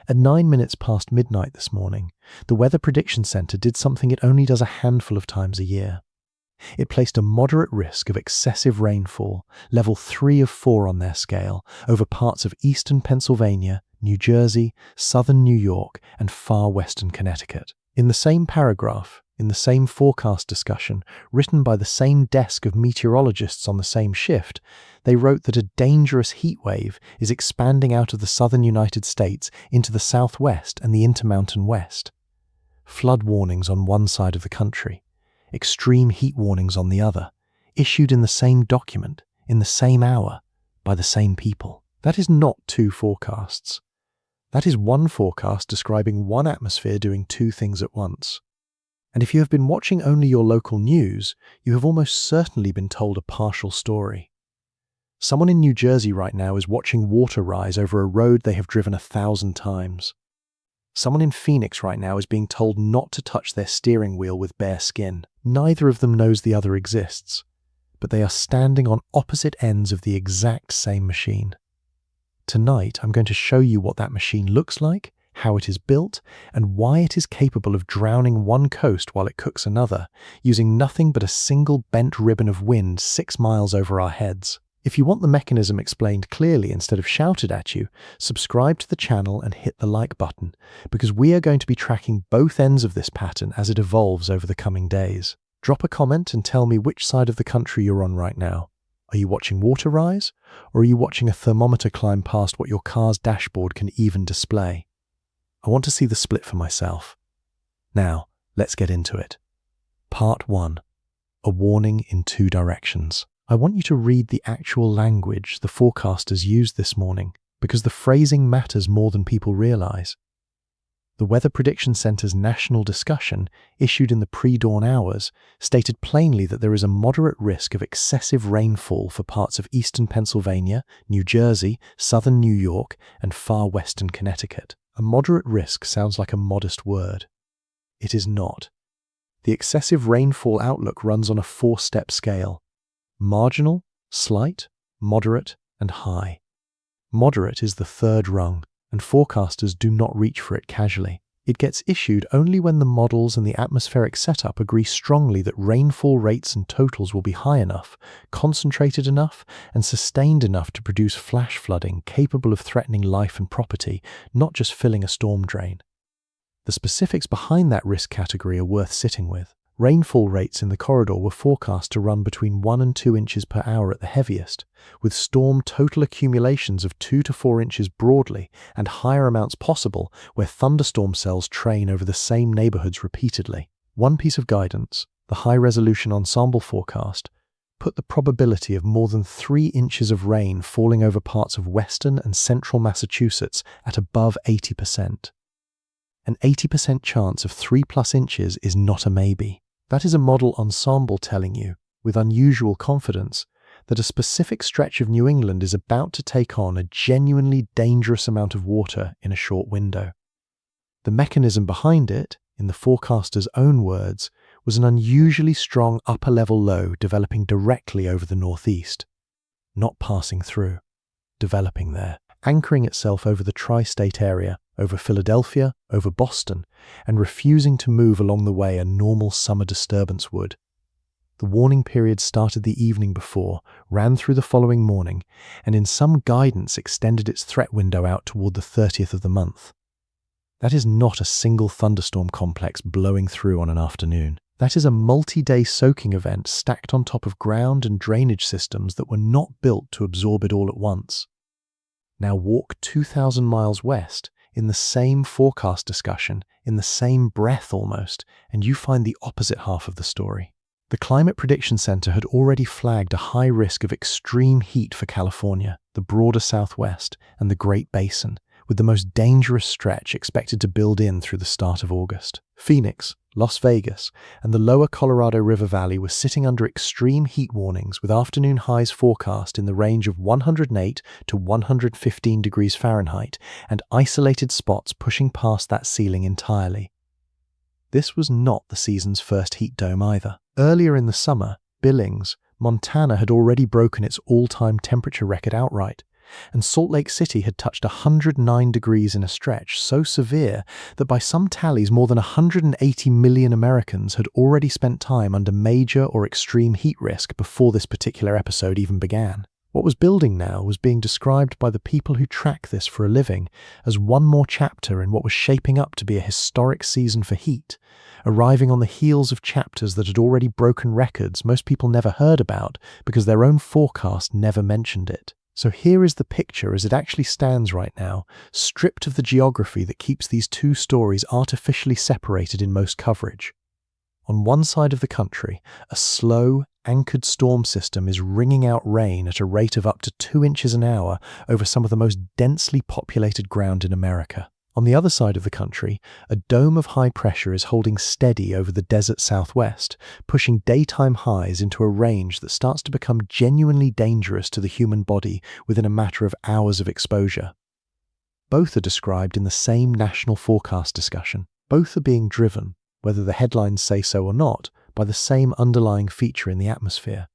At 9 minutes past midnight this morning, the Weather Prediction Center did something it only does a handful of times a year. It placed a moderate risk of excessive rainfall, level 3 of 4 on their scale, over parts of eastern Pennsylvania, New Jersey, southern New York, and far western Connecticut. In the same paragraph, in the same forecast discussion, written by the same desk of meteorologists on the same shift, they wrote that a dangerous heat wave is expanding out of the southern United States into the southwest and the Intermountain West. Flood warnings on one side of the country, extreme heat warnings on the other, issued in the same document, in the same hour, by the same people. That is not two forecasts. That is one forecast describing one atmosphere doing two things at once. And if you have been watching only your local news, you have almost certainly been told a partial story. Someone in New Jersey right now is watching water rise over a road they have driven 1,000 times. Someone in Phoenix right now is being told not to touch their steering wheel with bare skin. Neither of them knows the other exists, but they are standing on opposite ends of the exact same machine. Tonight, I'm going to show you what that machine looks like, how it is built, and why it is capable of drowning one coast while it cooks another, using nothing but a single bent ribbon of wind 6 miles over our heads. If you want the mechanism explained clearly instead of shouted at you, subscribe to the channel and hit the like button, because we are going to be tracking both ends of this pattern as it evolves over the coming days. Drop a comment and tell me which side of the country you're on right now. Are you watching water rise, or are you watching a thermometer climb past what your car's dashboard can even display? I want to see the split for myself. Now, let's get into it. Part 1. A warning in two directions. I want you to read the actual language the forecasters used this morning, because the phrasing matters more than people realize. The Weather Prediction Center's national discussion, issued in the pre-dawn hours, stated plainly that there is a moderate risk of excessive rainfall for parts of eastern Pennsylvania, New Jersey, southern New York, and far western Connecticut. A moderate risk sounds like a modest word. It is not. The excessive rainfall outlook runs on a 4-step scale: marginal, slight, moderate, and high. Moderate is the third rung, and forecasters do not reach for it casually. It gets issued only when the models and the atmospheric setup agree strongly that rainfall rates and totals will be high enough, concentrated enough, and sustained enough to produce flash flooding capable of threatening life and property, not just filling a storm drain. The specifics behind that risk category are worth sitting with. Rainfall rates in the corridor were forecast to run between 1 and 2 inches per hour at the heaviest, with storm total accumulations of 2 to 4 inches broadly and higher amounts possible where thunderstorm cells train over the same neighborhoods repeatedly. One piece of guidance, the high-resolution ensemble forecast, put the probability of more than 3 inches of rain falling over parts of western and central Massachusetts at above 80%. An 80% chance of 3+ inches is not a maybe. That is a model ensemble telling you, with unusual confidence, that a specific stretch of New England is about to take on a genuinely dangerous amount of water in a short window. The mechanism behind it, in the forecaster's own words, was an unusually strong upper-level low developing directly over the northeast, not passing through, developing there, anchoring itself over the tri-state area, over Philadelphia, over Boston, and refusing to move along the way a normal summer disturbance would. The warning period started the evening before, ran through the following morning, and in some guidance extended its threat window out toward the 30th of the month. That is not a single thunderstorm complex blowing through on an afternoon. That is a multi-day soaking event stacked on top of ground and drainage systems that were not built to absorb it all at once. Now walk 2,000 miles west, in the same forecast discussion, in the same breath almost, and you find the opposite half of the story. The Climate Prediction Center had already flagged a high risk of extreme heat for California, the broader Southwest, and the Great Basin, with the most dangerous stretch expected to build in through the start of August. Phoenix, Las Vegas, and the lower Colorado River Valley were sitting under extreme heat warnings with afternoon highs forecast in the range of 108 to 115 degrees Fahrenheit and isolated spots pushing past that ceiling entirely. This was not the season's first heat dome either. Earlier in the summer, Billings, Montana had already broken its all-time temperature record outright, and Salt Lake City had touched 109 degrees in a stretch so severe that by some tallies more than 180 million Americans had already spent time under major or extreme heat risk before this particular episode even began. What was building now was being described by the people who track this for a living as one more chapter in what was shaping up to be a historic season for heat, arriving on the heels of chapters that had already broken records most people never heard about because their own forecast never mentioned it. So here is the picture as it actually stands right now, stripped of the geography that keeps these two stories artificially separated in most coverage. On one side of the country, a slow, anchored storm system is wringing out rain at a rate of up to 2 inches an hour over some of the most densely populated ground in America. On the other side of the country, a dome of high pressure is holding steady over the desert southwest, pushing daytime highs into a range that starts to become genuinely dangerous to the human body within a matter of hours of exposure. Both are described in the same national forecast discussion. Both are being driven, whether the headlines say so or not, by the same underlying feature in the atmosphere.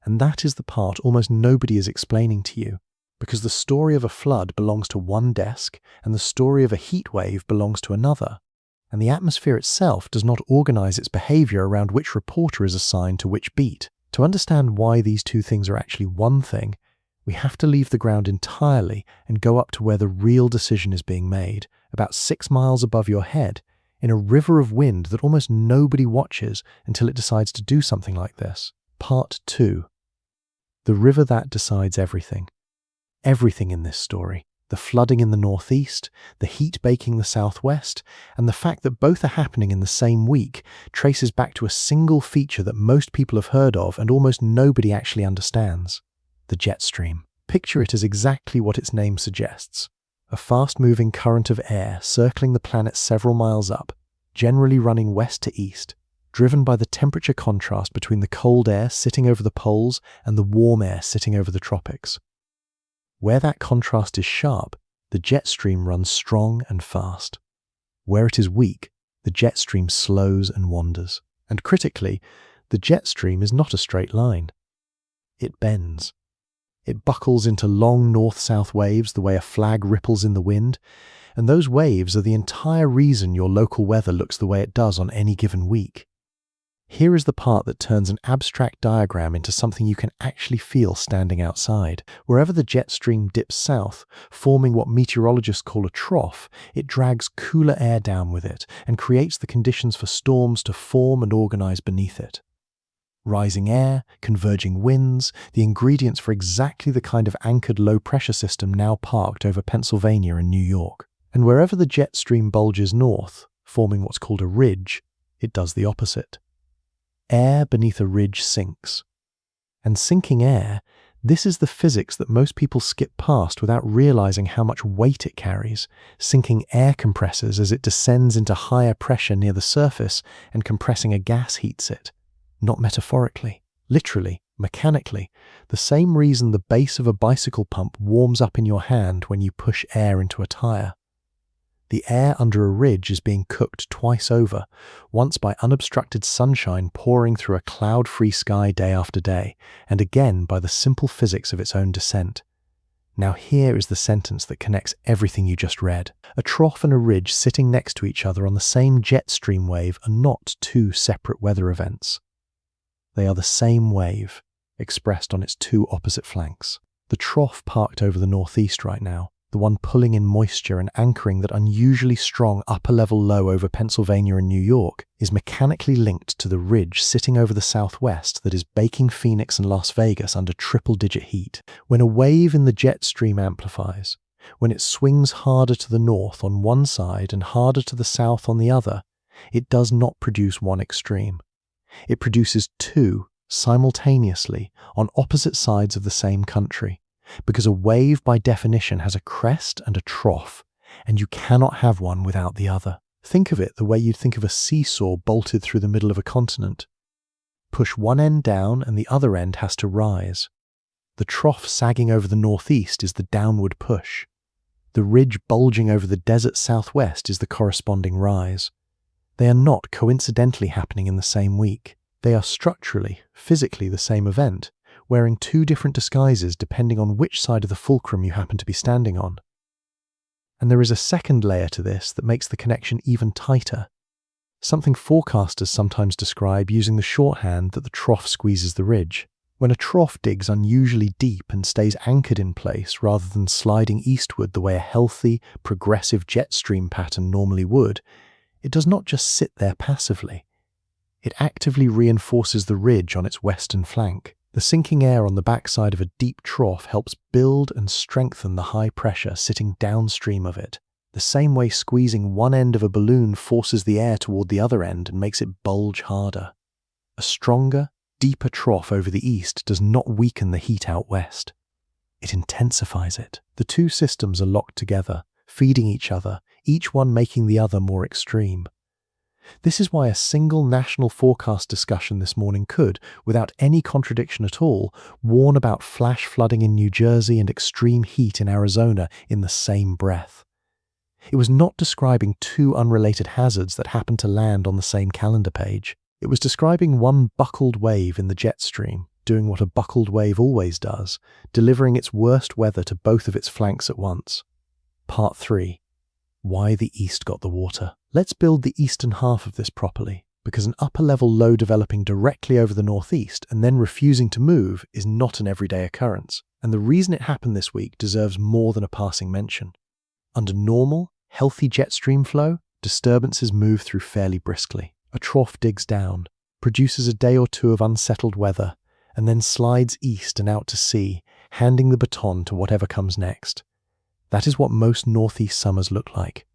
And that is the part almost nobody is explaining to you, because the story of a flood belongs to one desk and the story of a heat wave belongs to another, and the atmosphere itself does not organize its behavior around which reporter is assigned to which beat. To understand why these two things are actually one thing, we have to leave the ground entirely and go up to where the real decision is being made, about 6 miles above your head, in a river of wind that almost nobody watches until it decides to do something like this. Part 2. The river that decides everything. Everything in this story. The flooding in the northeast, the heat baking the southwest, and the fact that both are happening in the same week traces back to a single feature that most people have heard of and almost nobody actually understands. The jet stream. Picture it as exactly what its name suggests. A fast-moving current of air circling the planet several miles up, generally running west to east, driven by the temperature contrast between the cold air sitting over the poles and the warm air sitting over the tropics. Where that contrast is sharp, the jet stream runs strong and fast. Where it is weak, the jet stream slows and wanders. And critically, the jet stream is not a straight line. It bends. It buckles into long north-south waves the way a flag ripples in the wind, and those waves are the entire reason your local weather looks the way it does on any given week. Here is the part that turns an abstract diagram into something you can actually feel standing outside. Wherever the jet stream dips south, forming what meteorologists call a trough, it drags cooler air down with it and creates the conditions for storms to form and organize beneath it. Rising air, converging winds, the ingredients for exactly the kind of anchored low-pressure system now parked over Pennsylvania and New York. And wherever the jet stream bulges north, forming what's called a ridge, it does the opposite. Air beneath a ridge sinks. And sinking air, this is the physics that most people skip past without realizing how much weight it carries. Sinking air compresses as it descends into higher pressure near the surface, and compressing a gas heats it. Not metaphorically, literally, mechanically, the same reason the base of a bicycle pump warms up in your hand when you push air into a tire. The air under a ridge is being cooked twice over, once by unobstructed sunshine pouring through a cloud-free sky day after day, and again by the simple physics of its own descent. Now here is the sentence that connects everything you just read. A trough and a ridge sitting next to each other on the same jet stream wave are not two separate weather events. They are the same wave, expressed on its two opposite flanks. The trough parked over the northeast right now, the one pulling in moisture and anchoring that unusually strong upper-level low over Pennsylvania and New York, is mechanically linked to the ridge sitting over the southwest that is baking Phoenix and Las Vegas under triple-digit heat. When a wave in the jet stream amplifies, when it swings harder to the north on one side and harder to the south on the other, it does not produce one extreme. It produces two simultaneously on opposite sides of the same country, because a wave by definition has a crest and a trough, and you cannot have one without the other. Think of it the way you'd think of a seesaw bolted through the middle of a continent. Push one end down and the other end has to rise. The trough sagging over the northeast is the downward push. The ridge bulging over the desert southwest is the corresponding rise. They are not coincidentally happening in the same week. They are structurally, physically the same event, wearing two different disguises depending on which side of the fulcrum you happen to be standing on. And there is a second layer to this that makes the connection even tighter, something forecasters sometimes describe using the shorthand that the trough squeezes the ridge. When a trough digs unusually deep and stays anchored in place rather than sliding eastward the way a healthy, progressive jet stream pattern normally would, it does not just sit there passively. It actively reinforces the ridge on its western flank. The sinking air on the backside of a deep trough helps build and strengthen the high pressure sitting downstream of it, the same way squeezing one end of a balloon forces the air toward the other end and makes it bulge harder. A stronger, deeper trough over the east does not weaken the heat out west. It intensifies it. The two systems are locked together, feeding each other, each one making the other more extreme. This is why a single national forecast discussion this morning could, without any contradiction at all, warn about flash flooding in New Jersey and extreme heat in Arizona in the same breath. It was not describing two unrelated hazards that happened to land on the same calendar page. It was describing one buckled wave in the jet stream, doing what a buckled wave always does, delivering its worst weather to both of its flanks at once. Part 3. Why the East got the water. Let's build the eastern half of this properly, because an upper-level low developing directly over the northeast and then refusing to move is not an everyday occurrence, and the reason it happened this week deserves more than a passing mention. Under normal, healthy jet stream flow, disturbances move through fairly briskly. A trough digs down, produces a day or two of unsettled weather, and then slides east and out to sea, handing the baton to whatever comes next. That is what most northeast summers look like.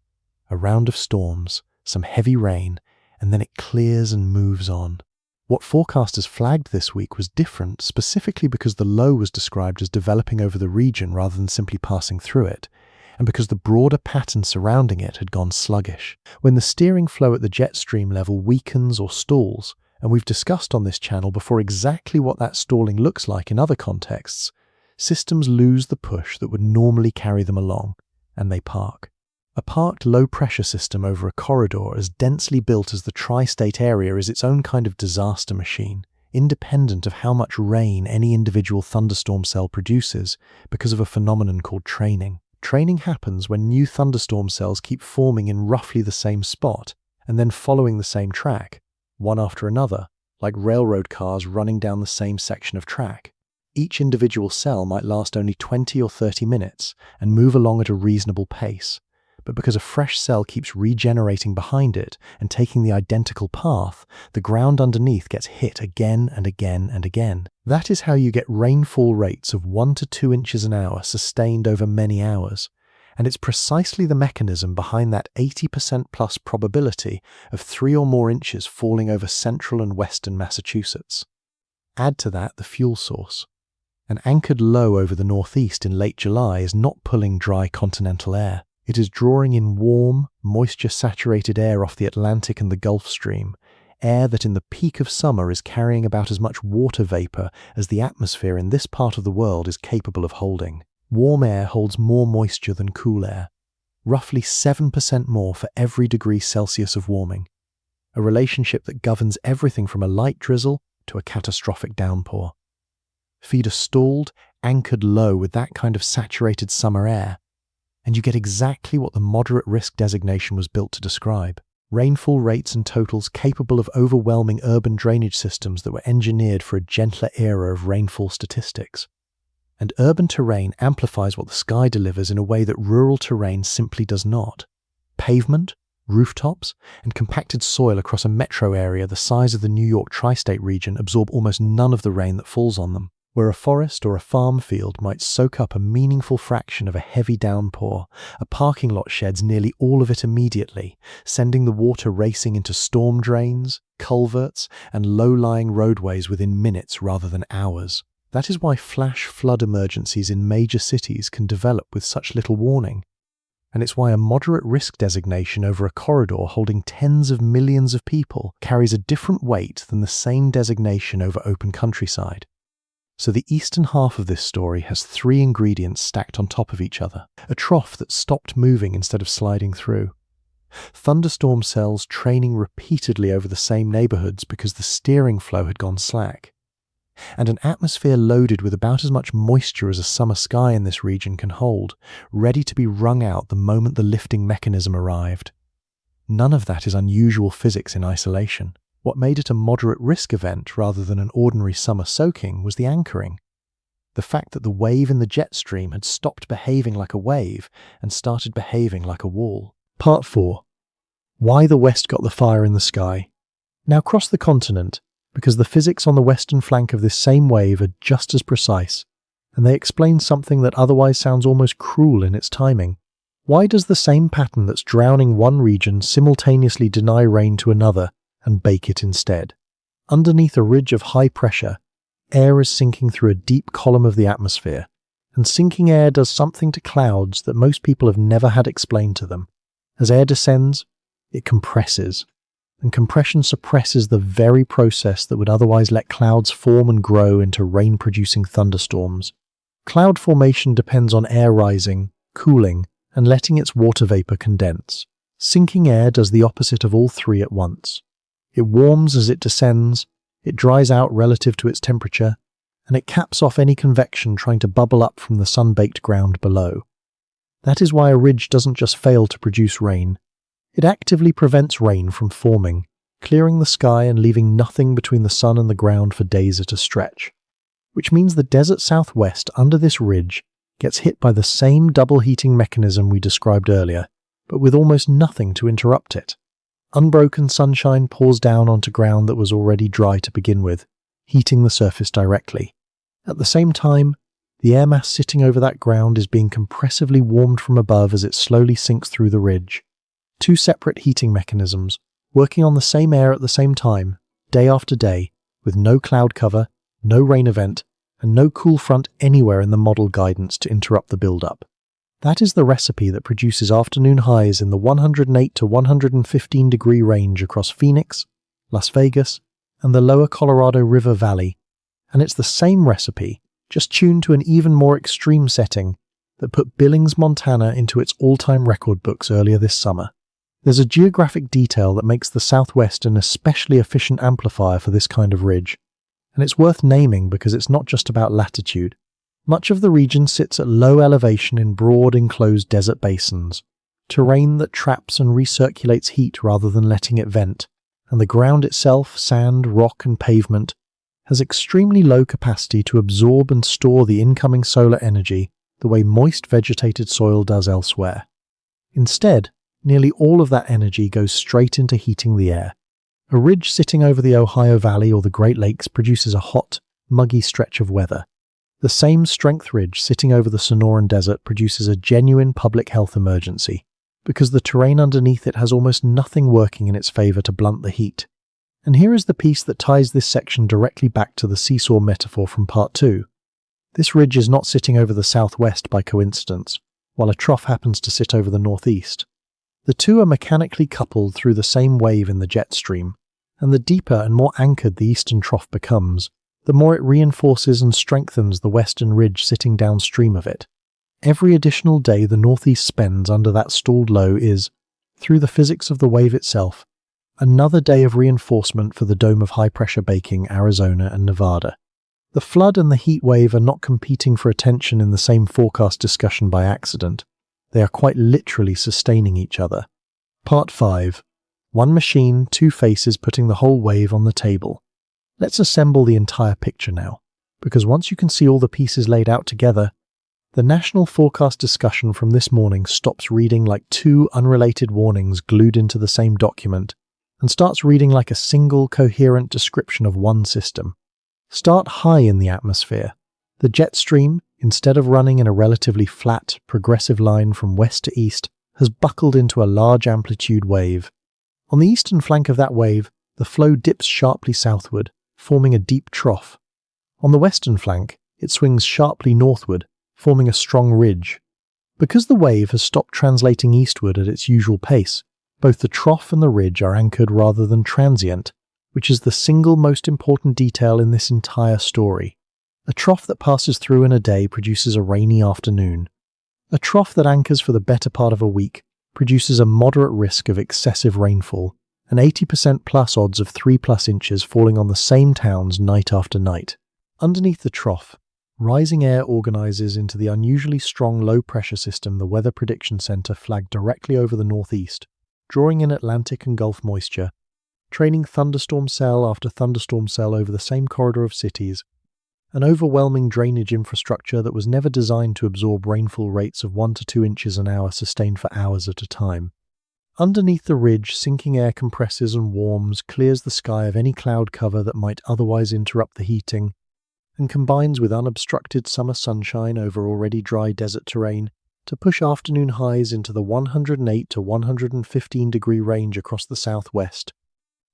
A round of storms, some heavy rain, and then it clears and moves on. What forecasters flagged this week was different, specifically because the low was described as developing over the region rather than simply passing through it, and because the broader pattern surrounding it had gone sluggish. When the steering flow at the jet stream level weakens or stalls, and we've discussed on this channel before exactly what that stalling looks like in other contexts, systems lose the push that would normally carry them along, and they park. A parked low-pressure system over a corridor as densely built as the tri-state area is its own kind of disaster machine, independent of how much rain any individual thunderstorm cell produces because of a phenomenon called training. Training happens when new thunderstorm cells keep forming in roughly the same spot and then following the same track, one after another, like railroad cars running down the same section of track. Each individual cell might last only 20 or 30 minutes and move along at a reasonable pace, but because a fresh cell keeps regenerating behind it and taking the identical path, the ground underneath gets hit again and again and again. That is how you get rainfall rates of 1 to 2 inches an hour sustained over many hours, and it's precisely the mechanism behind that 80% plus probability of 3 or more inches falling over central and western Massachusetts. Add to that the fuel source. An anchored low over the northeast in late July is not pulling dry continental air. It is drawing in warm, moisture-saturated air off the Atlantic and the Gulf Stream, air that in the peak of summer is carrying about as much water vapor as the atmosphere in this part of the world is capable of holding. Warm air holds more moisture than cool air, roughly 7% more for every degree Celsius of warming, a relationship that governs everything from a light drizzle to a catastrophic downpour. Feed a stalled, anchored low with that kind of saturated summer air, and you get exactly what the moderate risk designation was built to describe. Rainfall rates and totals capable of overwhelming urban drainage systems that were engineered for a gentler era of rainfall statistics. And urban terrain amplifies what the sky delivers in a way that rural terrain simply does not. Pavement, rooftops, and compacted soil across a metro area the size of the New York tri-state region absorb almost none of the rain that falls on them. Where a forest or a farm field might soak up a meaningful fraction of a heavy downpour, a parking lot sheds nearly all of it immediately, sending the water racing into storm drains, culverts, and low-lying roadways within minutes rather than hours. That is why flash flood emergencies in major cities can develop with such little warning. And it's why a moderate risk designation over a corridor holding tens of millions of people carries a different weight than the same designation over open countryside. So the eastern half of this story has 3 ingredients stacked on top of each other. A trough that stopped moving instead of sliding through. Thunderstorm cells training repeatedly over the same neighborhoods because the steering flow had gone slack. and an atmosphere loaded with about as much moisture as a summer sky in this region can hold, ready to be wrung out the moment the lifting mechanism arrived. None of that is unusual physics in isolation. What made it a moderate risk event rather than an ordinary summer soaking was the anchoring. The fact that the wave in the jet stream had stopped behaving like a wave and started behaving like a wall. Part 4. Why the West got the fire in the sky. Now cross the continent, because the physics on the western flank of this same wave are just as precise, and they explain something that otherwise sounds almost cruel in its timing. Why does the same pattern that's drowning one region simultaneously deny rain to another and bake it instead? Underneath a ridge of high pressure, air is sinking through a deep column of the atmosphere, and sinking air does something to clouds that most people have never had explained to them. As air descends, it compresses, and compression suppresses the very process that would otherwise let clouds form and grow into rain-producing thunderstorms. Cloud formation depends on air rising, cooling, and letting its water vapor condense. Sinking air does the opposite of all three at once. It warms as it descends, it dries out relative to its temperature, and it caps off any convection trying to bubble up from the sun-baked ground below. That is why a ridge doesn't just fail to produce rain. It actively prevents rain from forming, clearing the sky and leaving nothing between the sun and the ground for days at a stretch. Which means the desert southwest under this ridge gets hit by the same double heating mechanism we described earlier, but with almost nothing to interrupt it. Unbroken sunshine pours down onto ground that was already dry to begin with, heating the surface directly. At the same time, the air mass sitting over that ground is being compressively warmed from above as it slowly sinks through the ridge. Two separate heating mechanisms, working on the same air at the same time, day after day, with no cloud cover, no rain event, and no cool front anywhere in the model guidance to interrupt the build-up. That is the recipe that produces afternoon highs in the 108 to 115 degree range across Phoenix, Las Vegas, and the lower Colorado River Valley, and it's the same recipe, just tuned to an even more extreme setting, that put Billings, Montana into its all-time record books earlier this summer. There's a geographic detail that makes the Southwest an especially efficient amplifier for this kind of ridge, and it's worth naming because it's not just about latitude. Much of the region sits at low elevation in broad enclosed desert basins, terrain that traps and recirculates heat rather than letting it vent, and the ground itself, sand, rock and pavement, has extremely low capacity to absorb and store the incoming solar energy the way moist vegetated soil does elsewhere. Instead, nearly all of that energy goes straight into heating the air. A ridge sitting over the Ohio Valley or the Great Lakes produces a hot, muggy stretch of weather. The same strength ridge sitting over the Sonoran Desert produces a genuine public health emergency, because the terrain underneath it has almost nothing working in its favor to blunt the heat. And here is the piece that ties this section directly back to the seesaw metaphor from Part 2. This ridge is not sitting over the southwest by coincidence, while a trough happens to sit over the northeast. The two are mechanically coupled through the same wave in the jet stream, and the deeper and more anchored the eastern trough becomes, the more it reinforces and strengthens the western ridge sitting downstream of it. Every additional day the northeast spends under that stalled low is, through the physics of the wave itself, another day of reinforcement for the dome of high-pressure baking Arizona and Nevada. The flood and the heat wave are not competing for attention in the same forecast discussion by accident. They are quite literally sustaining each other. Part 5. One machine, two faces putting the whole wave on the table. Let's assemble the entire picture now, because once you can see all the pieces laid out together, the national forecast discussion from this morning stops reading like two unrelated warnings glued into the same document, and starts reading like a single coherent description of one system. Start high in the atmosphere. The jet stream, instead of running in a relatively flat, progressive line from west to east, has buckled into a large amplitude wave. On the eastern flank of that wave, the flow dips sharply southward, forming a deep trough. On the western flank, it swings sharply northward, forming a strong ridge. Because the wave has stopped translating eastward at its usual pace, both the trough and the ridge are anchored rather than transient, which is the single most important detail in this entire story. A trough that passes through in a day produces a rainy afternoon. A trough that anchors for the better part of a week produces a moderate risk of excessive rainfall, an 80% plus odds of 3+ inches falling on the same towns night after night. Underneath the trough, rising air organizes into the unusually strong low-pressure system the Weather Prediction Center flagged directly over the northeast, drawing in Atlantic and Gulf moisture, training thunderstorm cell after thunderstorm cell over the same corridor of cities, an overwhelming drainage infrastructure that was never designed to absorb rainfall rates of 1 to 2 inches an hour sustained for hours at a time. Underneath the ridge, sinking air compresses and warms, clears the sky of any cloud cover that might otherwise interrupt the heating, and combines with unobstructed summer sunshine over already dry desert terrain to push afternoon highs into the 108 to 115 degree range across the southwest,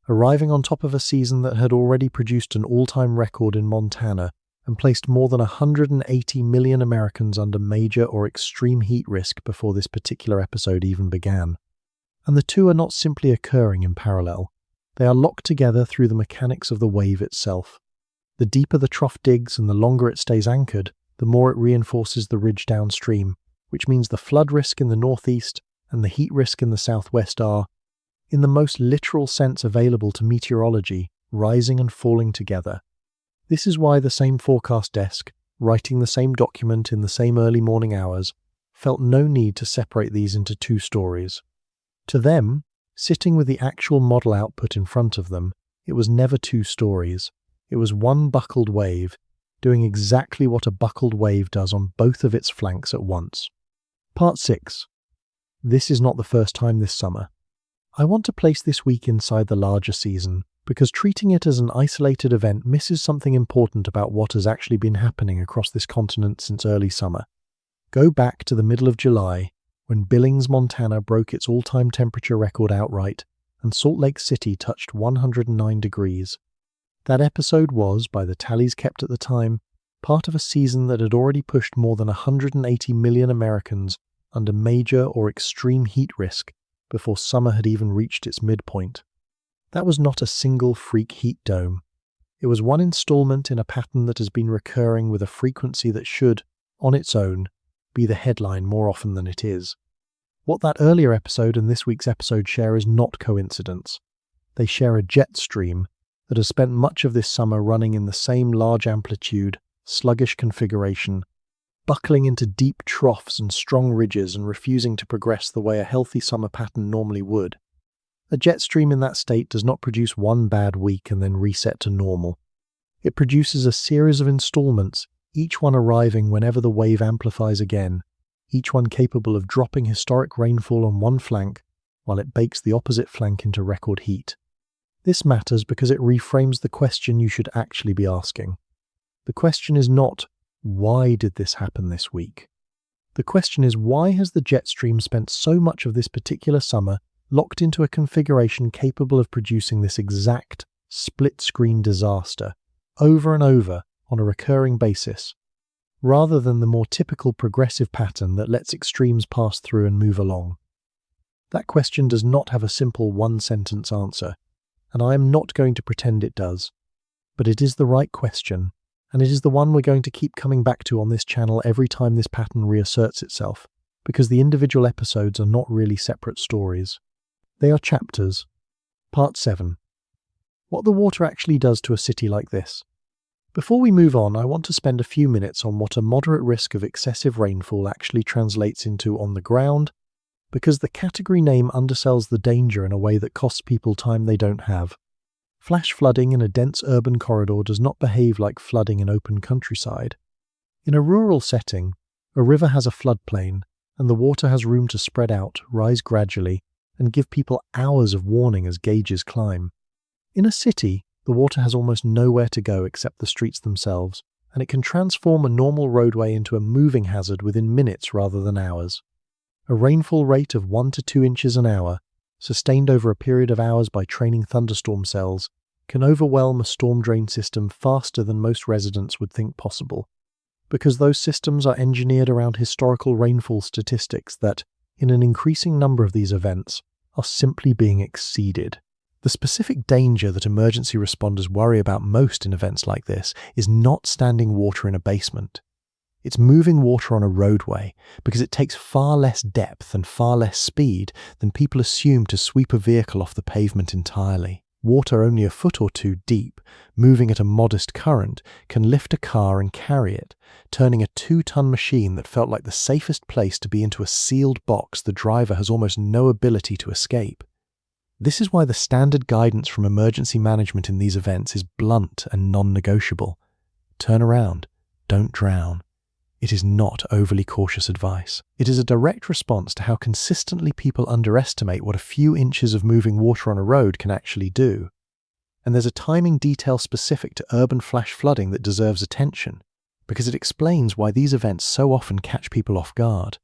arriving on top of a season that had already produced an all-time record in Montana and placed more than 180 million Americans under major or extreme heat risk before this particular episode even began. And the two are not simply occurring in parallel. They are locked together through the mechanics of the wave itself. The deeper the trough digs and the longer it stays anchored, the more it reinforces the ridge downstream, which means the flood risk in the northeast and the heat risk in the southwest are, in the most literal sense available to meteorology, rising and falling together. This is why the same forecast desk, writing the same document in the same early morning hours, felt no need to separate these into two stories. To them, sitting with the actual model output in front of them, it was never two stories. It was one buckled wave, doing exactly what a buckled wave does on both of its flanks at once. Part 6. This is not the first time this summer. I want to place this week inside the larger season, because treating it as an isolated event misses something important about what has actually been happening across this continent since early summer. Go back to the middle of July, when Billings, Montana broke its all-time temperature record outright, and Salt Lake City touched 109 degrees. That episode was, by the tallies kept at the time, part of a season that had already pushed more than 180 million Americans under major or extreme heat risk before summer had even reached its midpoint. That was not a single freak heat dome. It was one installment in a pattern that has been recurring with a frequency that should, on its own, be the headline more often than it is. What that earlier episode and this week's episode share is not coincidence. They share a jet stream that has spent much of this summer running in the same large amplitude, sluggish configuration, buckling into deep troughs and strong ridges and refusing to progress the way a healthy summer pattern normally would. A jet stream in that state does not produce one bad week and then reset to normal. It produces a series of installments, each one arriving whenever the wave amplifies again, each one capable of dropping historic rainfall on one flank while it bakes the opposite flank into record heat. This matters because it reframes the question you should actually be asking. The question is not, why did this happen this week? The question is, why has the jet stream spent so much of this particular summer locked into a configuration capable of producing this exact split-screen disaster over and over on a recurring basis, rather than the more typical progressive pattern that lets extremes pass through and move along? That question does not have a simple one-sentence answer, and I am not going to pretend it does. But it is the right question, and it is the one we're going to keep coming back to on this channel every time this pattern reasserts itself, because the individual episodes are not really separate stories. They are chapters. Part 7. What the water actually does to a city like this. Before we move on, I want to spend a few minutes on what a moderate risk of excessive rainfall actually translates into on the ground, because the category name undersells the danger in a way that costs people time they don't have. Flash flooding in a dense urban corridor does not behave like flooding in open countryside. In a rural setting, a river has a floodplain, and the water has room to spread out, rise gradually, and give people hours of warning as gauges climb. In a city, the water has almost nowhere to go except the streets themselves, and it can transform a normal roadway into a moving hazard within minutes rather than hours. A rainfall rate of 1 to 2 inches an hour, sustained over a period of hours by training thunderstorm cells, can overwhelm a storm drain system faster than most residents would think possible, because those systems are engineered around historical rainfall statistics that, in an increasing number of these events, are simply being exceeded. The specific danger that emergency responders worry about most in events like this is not standing water in a basement. It's moving water on a roadway, because it takes far less depth and far less speed than people assume to sweep a vehicle off the pavement entirely. Water only a foot or two deep, moving at a modest current, can lift a car and carry it, turning a 2-ton machine that felt like the safest place to be into a sealed box the driver has almost no ability to escape. This is why the standard guidance from emergency management in these events is blunt and non-negotiable. Turn around, don't drown. It is not overly cautious advice. It is a direct response to how consistently people underestimate what a few inches of moving water on a road can actually do. And there's a timing detail specific to urban flash flooding that deserves attention, because it explains why these events so often catch people off guard.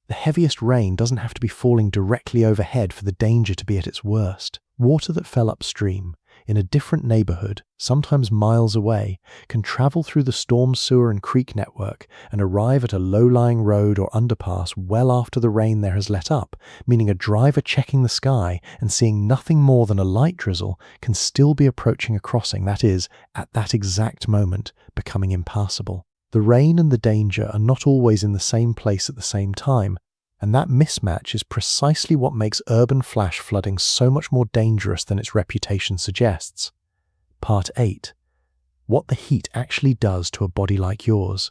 The heaviest rain doesn't have to be falling directly overhead for the danger to be at its worst. Water that fell upstream, in a different neighborhood, sometimes miles away, can travel through the storm sewer and creek network and arrive at a low-lying road or underpass well after the rain there has let up, meaning a driver checking the sky and seeing nothing more than a light drizzle can still be approaching a crossing that is, at that exact moment, becoming impassable. The rain and the danger are not always in the same place at the same time, and that mismatch is precisely what makes urban flash flooding so much more dangerous than its reputation suggests. Part 8. What the heat actually does to a body like yours.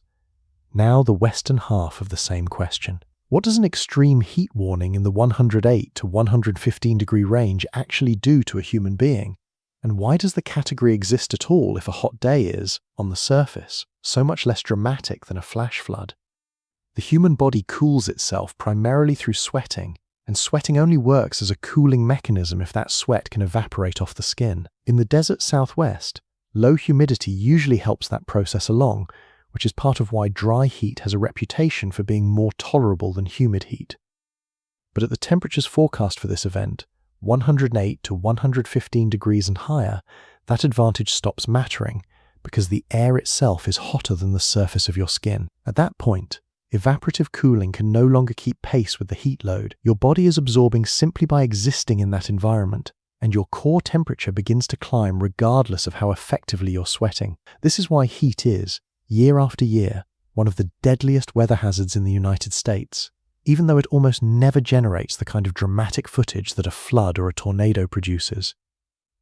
Now the western half of the same question. What does an extreme heat warning in the 108 to 115 degree range actually do to a human being? And why does the category exist at all if a hot day is, on the surface, so much less dramatic than a flash flood? The human body cools itself primarily through sweating, and sweating only works as a cooling mechanism if that sweat can evaporate off the skin. In the desert southwest, low humidity usually helps that process along, which is part of why dry heat has a reputation for being more tolerable than humid heat. But at the temperatures forecast for this event, 108 to 115 degrees and higher, that advantage stops mattering, because the air itself is hotter than the surface of your skin. At that point, evaporative cooling can no longer keep pace with the heat load. Your body is absorbing simply by existing in that environment, and your core temperature begins to climb regardless of how effectively you're sweating. This is why heat is, year after year, one of the deadliest weather hazards in the United States, even though it almost never generates the kind of dramatic footage that a flood or a tornado produces.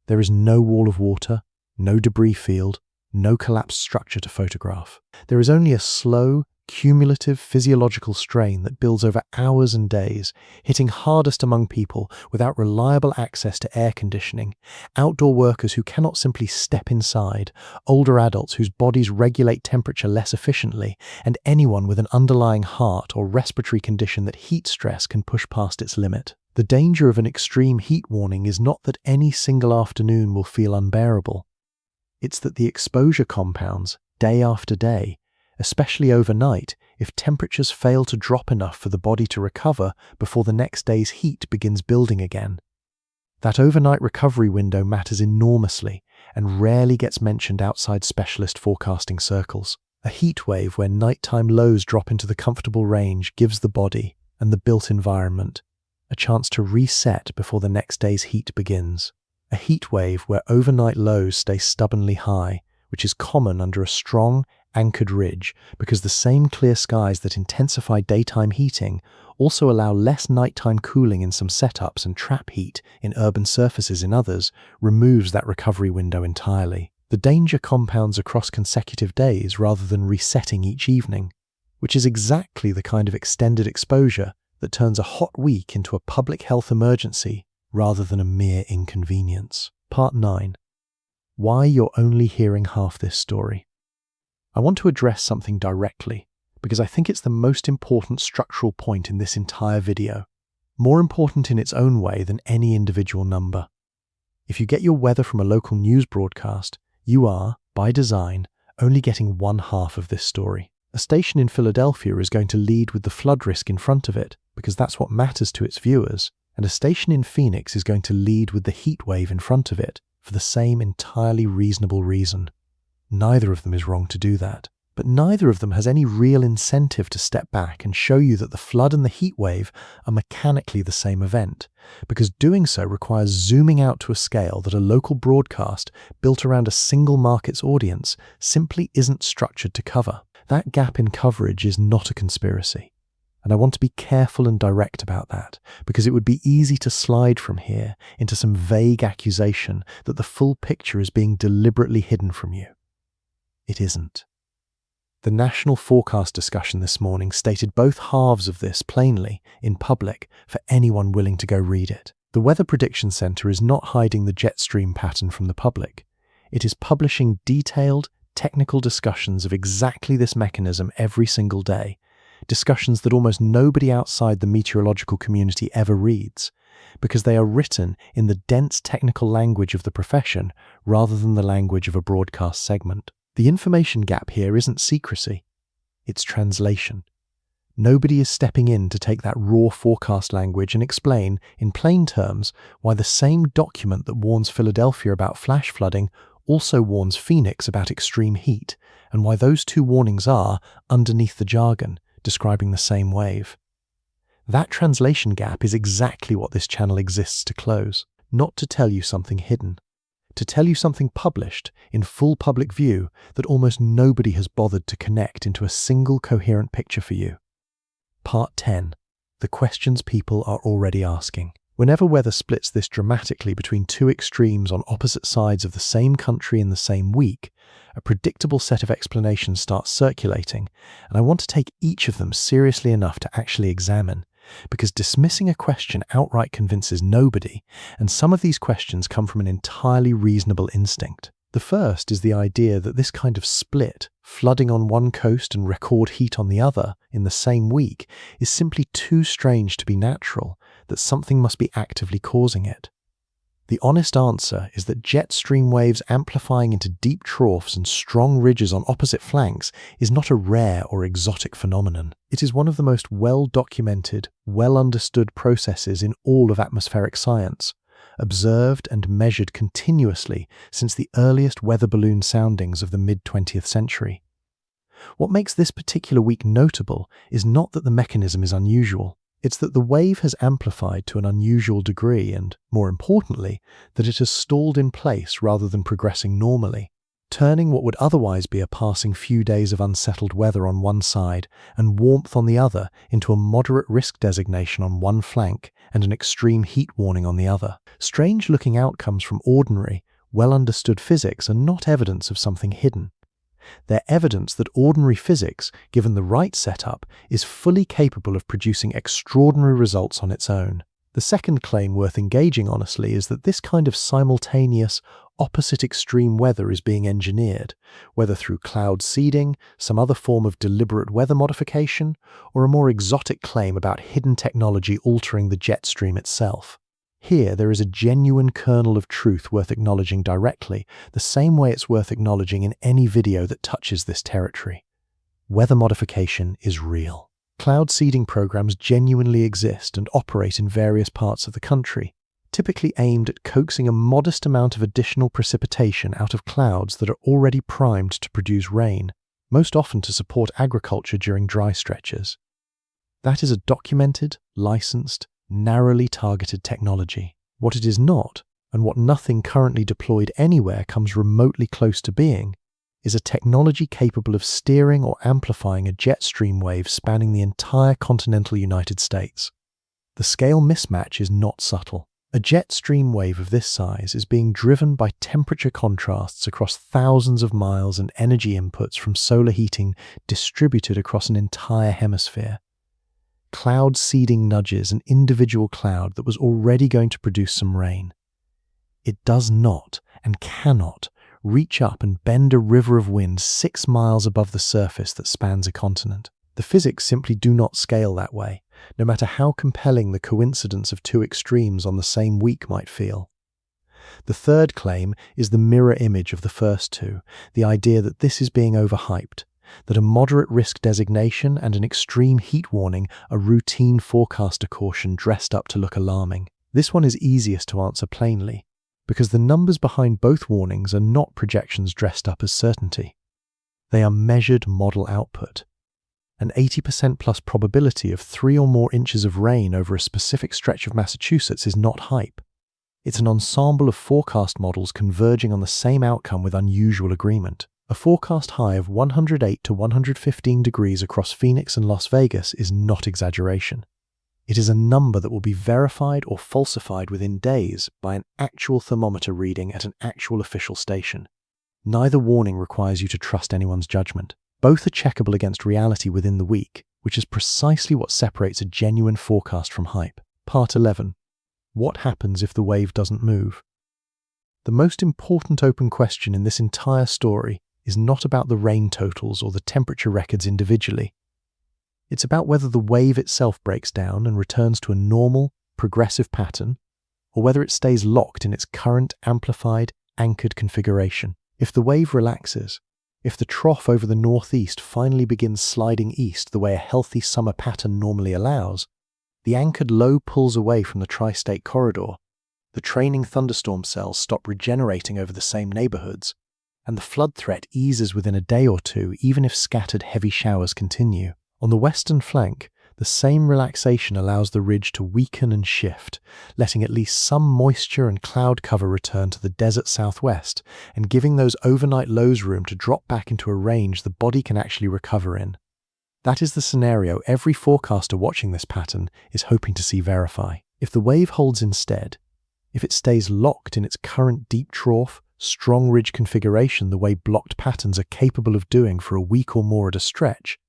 There is no wall of water, no debris field, no collapsed structure to photograph. There is only a slow, cumulative physiological strain that builds over hours and days, hitting hardest among people without reliable access to air conditioning, outdoor workers who cannot simply step inside, older adults whose bodies regulate temperature less efficiently, and anyone with an underlying heart or respiratory condition that heat stress can push past its limit. The danger of an extreme heat warning is not that any single afternoon will feel unbearable. It's that the exposure compounds, day after day, especially overnight, if temperatures fail to drop enough for the body to recover before the next day's heat begins building again. That overnight recovery window matters enormously and rarely gets mentioned outside specialist forecasting circles. A heat wave where nighttime lows drop into the comfortable range gives the body, and the built environment, a chance to reset before the next day's heat begins. A heat wave where overnight lows stay stubbornly high, which is common under a strong, anchored ridge, because the same clear skies that intensify daytime heating also allow less nighttime cooling in some setups and trap heat in urban surfaces in others, removes that recovery window entirely. The danger compounds across consecutive days rather than resetting each evening, which is exactly the kind of extended exposure that turns a hot week into a public health emergency rather than a mere inconvenience. Part 9. Why you're only hearing half this story. I want to address something directly, because I think it's the most important structural point in this entire video, more important in its own way than any individual number. If you get your weather from a local news broadcast, you are, by design, only getting one half of this story. A station in Philadelphia is going to lead with the flood risk in front of it, because that's what matters to its viewers, and a station in Phoenix is going to lead with the heat wave in front of it, for the same entirely reasonable reason. Neither of them is wrong to do that, but neither of them has any real incentive to step back and show you that the flood and the heat wave are mechanically the same event, because doing so requires zooming out to a scale that a local broadcast built around a single market's audience simply isn't structured to cover. That gap in coverage is not a conspiracy. And I want to be careful and direct about that, because it would be easy to slide from here into some vague accusation that the full picture is being deliberately hidden from you. It isn't. The national forecast discussion this morning stated both halves of this plainly, in public, for anyone willing to go read it. The Weather Prediction Centre is not hiding the jet stream pattern from the public. It is publishing detailed, technical discussions of exactly this mechanism every single day, discussions that almost nobody outside the meteorological community ever reads, because they are written in the dense technical language of the profession rather than the language of a broadcast segment. The information gap here isn't secrecy, it's translation. Nobody is stepping in to take that raw forecast language and explain, in plain terms, why the same document that warns Philadelphia about flash flooding also warns Phoenix about extreme heat, and why those two warnings are, underneath the jargon, describing the same wave. That translation gap is exactly what this channel exists to close, not to tell you something hidden, to tell you something published in full public view that almost nobody has bothered to connect into a single coherent picture for you. Part 10. The questions people are already asking. Whenever weather splits this dramatically between two extremes on opposite sides of the same country in the same week, a predictable set of explanations starts circulating, and I want to take each of them seriously enough to actually examine, because dismissing a question outright convinces nobody, and some of these questions come from an entirely reasonable instinct. The first is the idea that this kind of split, flooding on one coast and record heat on the other in the same week, is simply too strange to be natural, that something must be actively causing it. The honest answer is that jet stream waves amplifying into deep troughs and strong ridges on opposite flanks is not a rare or exotic phenomenon. It is one of the most well-documented, well-understood processes in all of atmospheric science, observed and measured continuously since the earliest weather balloon soundings of the mid-20th century. What makes this particular week notable is not that the mechanism is unusual. It's that the wave has amplified to an unusual degree and, more importantly, that it has stalled in place rather than progressing normally, turning what would otherwise be a passing few days of unsettled weather on one side and warmth on the other into a moderate risk designation on one flank and an extreme heat warning on the other. Strange-looking outcomes from ordinary, well-understood physics are not evidence of something hidden. They're evidence that ordinary physics, given the right setup, is fully capable of producing extraordinary results on its own. The second claim worth engaging honestly is that this kind of simultaneous, opposite extreme weather is being engineered, whether through cloud seeding, some other form of deliberate weather modification, or a more exotic claim about hidden technology altering the jet stream itself. Here, there is a genuine kernel of truth worth acknowledging directly, the same way it's worth acknowledging in any video that touches this territory. Weather modification is real. Cloud seeding programs genuinely exist and operate in various parts of the country, typically aimed at coaxing a modest amount of additional precipitation out of clouds that are already primed to produce rain, most often to support agriculture during dry stretches. That is a documented, licensed, narrowly targeted technology. What it is not, and what nothing currently deployed anywhere comes remotely close to being, is a technology capable of steering or amplifying a jet stream wave spanning the entire continental United States. The scale mismatch is not subtle. A jet stream wave of this size is being driven by temperature contrasts across thousands of miles and energy inputs from solar heating distributed across an entire hemisphere. Cloud seeding nudges an individual cloud that was already going to produce some rain. It does not and cannot reach up and bend a river of wind 6 miles above the surface that spans a continent. The physics simply do not scale that way, no matter how compelling the coincidence of two extremes on the same week might feel. The third claim is the mirror image of the first two, the idea that this is being overhyped, that a moderate risk designation and an extreme heat warning are routine forecaster caution dressed up to look alarming. This one is easiest to answer plainly, because the numbers behind both warnings are not projections dressed up as certainty. They are measured model output. An 80% plus probability of 3 or more inches of rain over a specific stretch of Massachusetts is not hype. It's an ensemble of forecast models converging on the same outcome with unusual agreement. A forecast high of 108 to 115 degrees across Phoenix and Las Vegas is not exaggeration. It is a number that will be verified or falsified within days by an actual thermometer reading at an actual official station. Neither warning requires you to trust anyone's judgment. Both are checkable against reality within the week, which is precisely what separates a genuine forecast from hype. Part 11. What happens if the wave doesn't move? The most important open question in this entire story is not about the rain totals or the temperature records individually. It's about whether the wave itself breaks down and returns to a normal, progressive pattern, or whether it stays locked in its current amplified, anchored configuration. If the wave relaxes, if the trough over the northeast finally begins sliding east the way a healthy summer pattern normally allows, the anchored low pulls away from the tri-state corridor, the training thunderstorm cells stop regenerating over the same neighborhoods, and the flood threat eases within a day or two even if scattered heavy showers continue. On the western flank, the same relaxation allows the ridge to weaken and shift, letting at least some moisture and cloud cover return to the desert southwest and giving those overnight lows room to drop back into a range the body can actually recover in. That is the scenario every forecaster watching this pattern is hoping to see verify. If the wave holds instead, if it stays locked in its current deep trough, strong ridge configuration the way blocked patterns are capable of doing for a week or more at a stretch,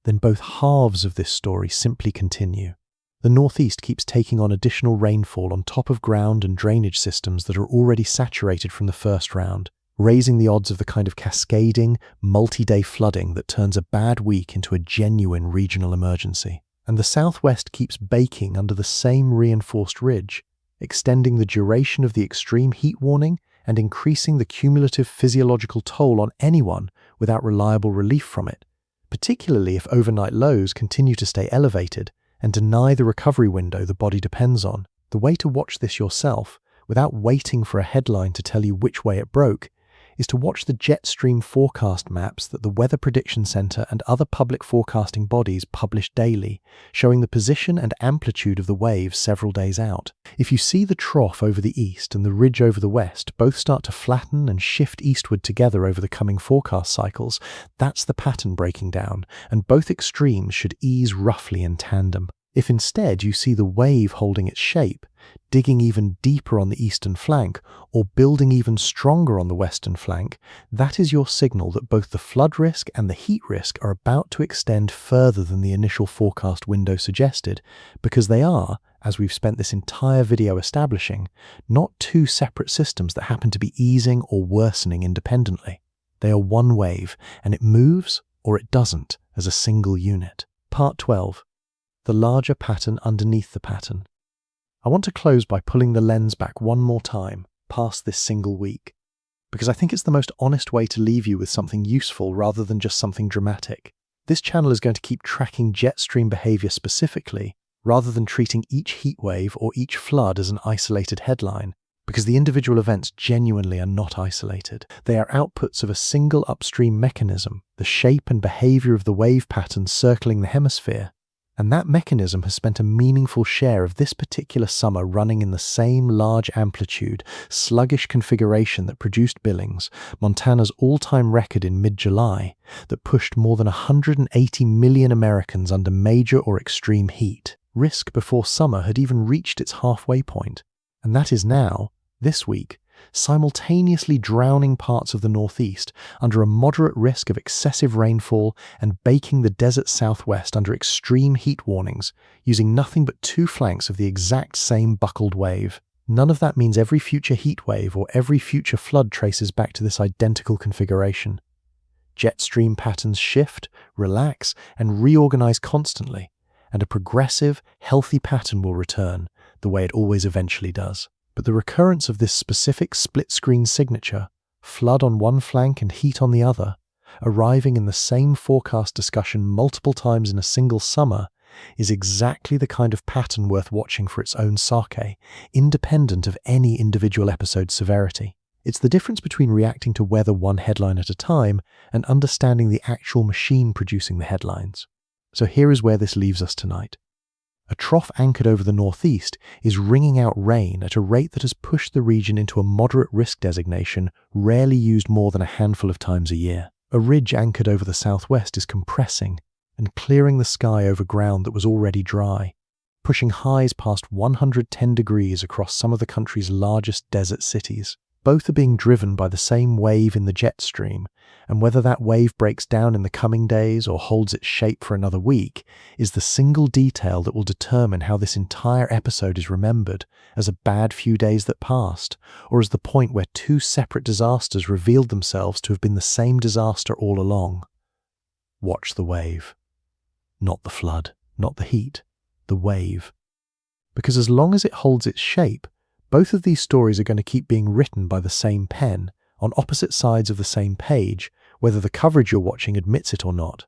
then both halves of this story simply continue. The northeast keeps taking on additional rainfall on top of ground and drainage systems that are already saturated from the first round, raising the odds of the kind of cascading, multi-day flooding that turns a bad week into a genuine regional emergency. And the southwest keeps baking under the same reinforced ridge, extending the duration of the extreme heat warning and increasing the cumulative physiological toll on anyone without reliable relief from it, particularly if overnight lows continue to stay elevated and deny the recovery window the body depends on. The way to watch this yourself, without waiting for a headline to tell you which way it broke, is to watch the jet stream forecast maps that the Weather Prediction Center and other public forecasting bodies publish daily, showing the position and amplitude of the waves several days out. If you see the trough over the east and the ridge over the west both start to flatten and shift eastward together over the coming forecast cycles, that's the pattern breaking down, and both extremes should ease roughly in tandem. If instead you see the wave holding its shape, digging even deeper on the eastern flank, or building even stronger on the western flank, that is your signal that both the flood risk and the heat risk are about to extend further than the initial forecast window suggested, because they are, as we've spent this entire video establishing, not two separate systems that happen to be easing or worsening independently. They are one wave, and it moves, or it doesn't, as a single unit. Part 12. The larger pattern underneath the pattern. I want to close by pulling the lens back one more time, past this single week, because I think it's the most honest way to leave you with something useful rather than just something dramatic. This channel is going to keep tracking jet stream behavior specifically, rather than treating each heat wave or each flood as an isolated headline, because the individual events genuinely are not isolated. They are outputs of a single upstream mechanism, the shape and behavior of the wave patterns circling the hemisphere. And that mechanism has spent a meaningful share of this particular summer running in the same large amplitude, sluggish configuration that produced Billings, Montana's all-time record in mid-July, that pushed more than 180 million Americans under major or extreme heat. Risk before summer had even reached its halfway point, and that is now, this week, simultaneously drowning parts of the northeast under a moderate risk of excessive rainfall and baking the desert southwest under extreme heat warnings, using nothing but two flanks of the exact same buckled wave. None of that means every future heat wave or every future flood traces back to this identical configuration. Jet stream patterns shift, relax, and reorganize constantly, and a progressive, healthy pattern will return, the way it always eventually does. But the recurrence of this specific split-screen signature, flood on one flank and heat on the other, arriving in the same forecast discussion multiple times in a single summer, is exactly the kind of pattern worth watching for its own sake, independent of any individual episode's severity. It's the difference between reacting to weather one headline at a time and understanding the actual machine producing the headlines. So here is where this leaves us tonight. A trough anchored over the northeast is wringing out rain at a rate that has pushed the region into a moderate risk designation, rarely used more than a handful of times a year. A ridge anchored over the southwest is compressing and clearing the sky over ground that was already dry, pushing highs past 110 degrees across some of the country's largest desert cities. Both are being driven by the same wave in the jet stream, and whether that wave breaks down in the coming days or holds its shape for another week is the single detail that will determine how this entire episode is remembered, as a bad few days that passed, or as the point where two separate disasters revealed themselves to have been the same disaster all along. Watch the wave. Not the flood, not the heat, the wave. Because as long as it holds its shape, both of these stories are going to keep being written by the same pen, on opposite sides of the same page, whether the coverage you're watching admits it or not.